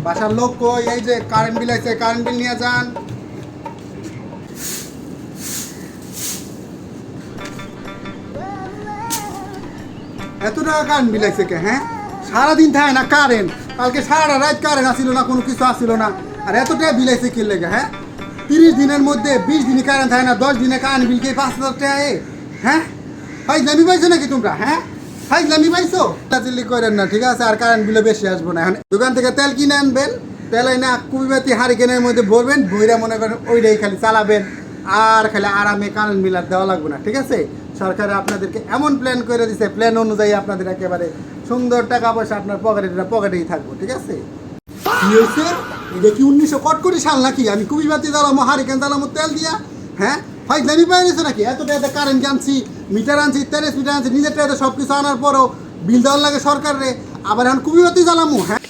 বাসার লোক কই? এই যে কারেন্ট বিল আছে, কারেন্ট বিল নিয়ে যান। এত টাকা কারেন্ট বিল আছে কে? হ্যাঁ, সারাদিন থাকে না কারেন্ট, কালকে সারা রাত কারেন্ট আসিল না, কোনো কিছু আসিল না, আর এত টাকা বিল আছে কি লেগে? হ্যাঁ, 30 দিনের মধ্যে 20 দিনে কারেন্ট থাকে না, 10 দিনে কারেন্ট বিল কে 5,000 টাকা? হ্যাঁ, ফাইজলামি পাইছো নাকি তোমরা? হ্যাঁ, ফাইজলামি পাইছো? চিল্লি করেন না, ঠিক আছে? আর কারেন্ট বিলে বেশি আসবো না। এখন দোকান থেকে তেল কিনে আনবেন, তেল এনে কুবিবাতি হারিকেনের মধ্যে ভরবেন, ভইরা মনে করেন ওইটাই খালি চালাবেন, আর খালি আরামে কারেন্ট বিল আর দেওয়া লাগবে না, ঠিক আছে? সরকার আপনাদেরকে এমন প্ল্যান করে দিছে, প্ল্যান অনুযায়ী আপনাদের একেবারে সুন্দর টাকা পয়সা আপনার পকেটেই থাকবো, ঠিক আছে? কি হয়েছে? এটা কি 1900 কটকটি সাল নাকি? আমি কুবিবাতি জ্বালামো, হারিকেন জ্বালামো তেল দিয়া? হ্যাঁ, ফাইজলামি পাই নিছো নাকি? এত টাকা কারেন্ট আনছি, মিটার আনছি, 23 মিটার আনছি, নিজের টাকাতে সব কিছু আনার পরও বিল দেওয়ার লাগে সরকারে, আবার এখন কুবিবাতি জ্বালামো? হ্যাঁ,